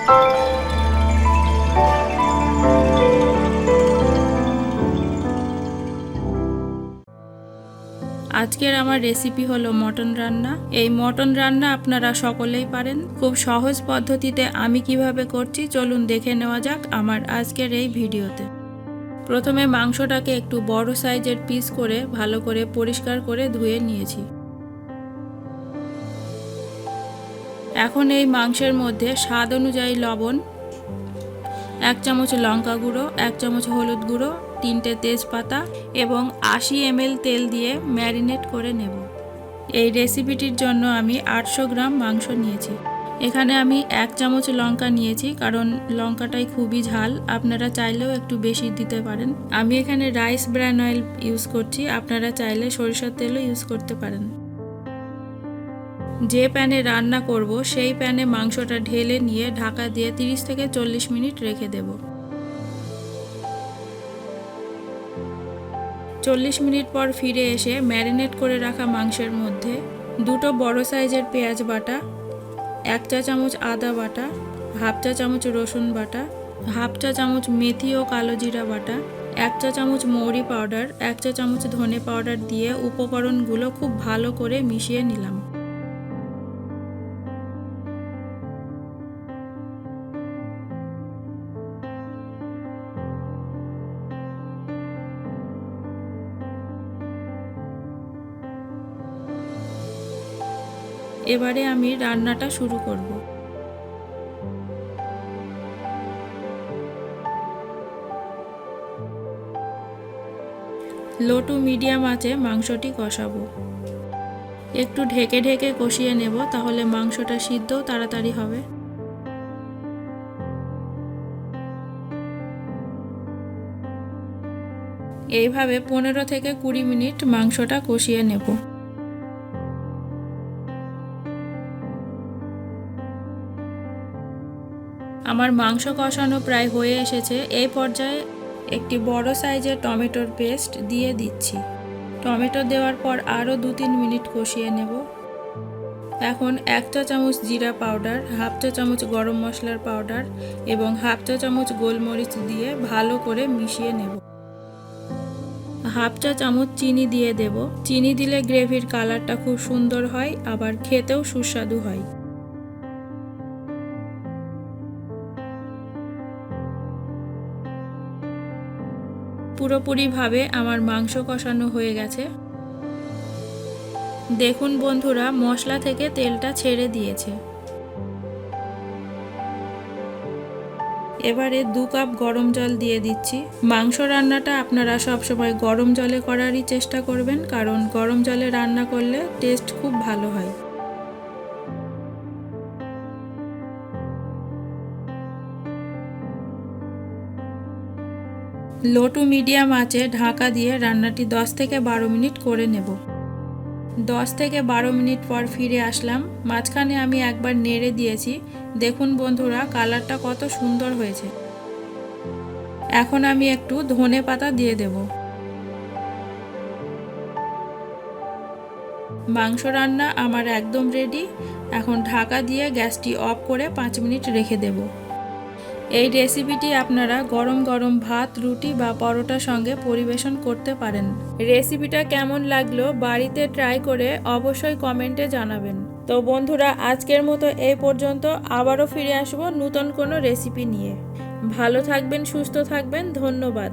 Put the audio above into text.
আজকের আমার রেসিপি হলো মটন রান্না। এই মটন রান্না আপনারা সকলেই পারেন। খুব সহজ পদ্ধতিতে আমি কিভাবে করছি চলুন দেখে নেওয়া যাক আমার আজকের এই ভিডিওতে। প্রথমে মাংসটাকে একটু বড় সাইজের পিস করে ভালো করে পরিষ্কার করে ধুয়ে নিয়েছি। এখন এই মাংসের মধ্যে স্বাদ অনুযায়ী লবণ, 1 চামচ লঙ্কা গুঁড়ো, 1 চামচ হলুদ গুঁড়ো, 3টে তেজপাতা এবং 80 ml তেল দিয়ে ম্যারিনেট করে নেব। এই রেসিপিটির জন্য আমি 800 গ্রাম মাংস নিয়েছি। এখানে আমি 1 চামচ লঙ্কা নিয়েছি কারণ লঙ্কাটাই খুবই ঝাল, আপনারা চাইলেও একটু বেশি দিতে পারেন। আমি এখানে রাইস ব্র্যান অয়েল ইউজ করছি, আপনারা চাইলে সরিষার তেলও ইউজ করতে পারেন। যে প্যানে রান্না করব সেই প্যানে মাংসটা ঢেলে নিয়ে ঢাকা দিয়ে 30 থেকে 40 মিনিট রেখে দেব। 40 মিনিট পর ফিরে এসে ম্যারিনেট করে রাখা মাংসের মধ্যে 2টো বড় সাইজের পেঁয়াজ বাটা, 1 চা চামচ আদা বাটা, 1/2 চা চামচ রসুন বাটা, 1/2 চা চামচ মেথি ও কালো জিরা বাটা, 1 চা চামচ মৌরি পাউডার, 1 চা চামচ ধনে পাউডার দিয়ে উপকরণগুলো খুব ভালো করে মিশিয়ে নিলাম। এবারে আমি রান্নাটা শুরু করব। লো টু মিডিয়াম আঁচে মাংসটি কষাবো। একটু ঢেকে ঢেকে কষিয়ে নেব, তাহলে মাংসটা সিদ্ধ তাড়াতাড়ি হবে। এইভাবে 15 থেকে 20 মিনিট মাংসটা কষিয়ে নেব। আমার মাংস কষানো প্রায় হয়ে এসেছে। এই পর্যায়ে একটি বড় সাইজের টমেটোর পেস্ট দিয়ে দিচ্ছি। টমেটো দেওয়ার পর আরও 2-3 মিনিট কষিয়ে নেব। এখন 1 চা চামচ জিরা পাউডার, 1/2 চা চামচ গরম মশলার পাউডার এবং 1/2 চা চামচ গোলমরিচ দিয়ে ভালো করে মিশিয়ে নেব। 1/2 চা চামচ চিনি দিয়ে দেব। চিনি দিলে গ্রেভির কালারটা খুব সুন্দর হয়, আবার খেতেও সুস্বাদু হয়। পুরোপুরিভাবে আমার মাংস কষানো হয়ে গেছে। দেখুন বন্ধুরা, মশলা থেকে তেলটা ছেড়ে দিয়েছে। এবারে 2 কাপ গরম জল দিয়ে দিচ্ছি। মাংস রান্নাটা আপনারা সবসময় গরম জলে করারই চেষ্টা করবেন, কারণ গরম জলে রান্না করলে টেস্ট খুব ভালো হয়। লো টু মিডিয়াম আঁচে ঢাকা দিয়ে রান্নাটি 10 থেকে 12 মিনিট করে নেব। 10 থেকে 12 মিনিট পর ফিরে আসলাম। মাঝখানে আমি একবার নেড়ে দিয়েছি। দেখুন বন্ধুরা, কালারটা কত সুন্দর হয়েছে। এখন আমি একটু ধনে পাতা দিয়ে দেব। মাংস রান্না আমার একদম রেডি। এখন ঢাকা দিয়ে গ্যাসটি অফ করে 5 মিনিট রেখে দেব। এই রেসিপিটি আপনারা গরম গরম ভাত, রুটি বা পরোটার সঙ্গে পরিবেশন করতে পারেন। রেসিপিটা কেমন লাগলো বাড়িতে ট্রাই করে অবশ্যই কমেন্টে জানাবেন। তো বন্ধুরা, আজকের মতো এই পর্যন্ত। আবারও ফিরে আসবো নতুন কোনো রেসিপি নিয়ে। ভালো থাকবেন, সুস্থ থাকবেন। ধন্যবাদ।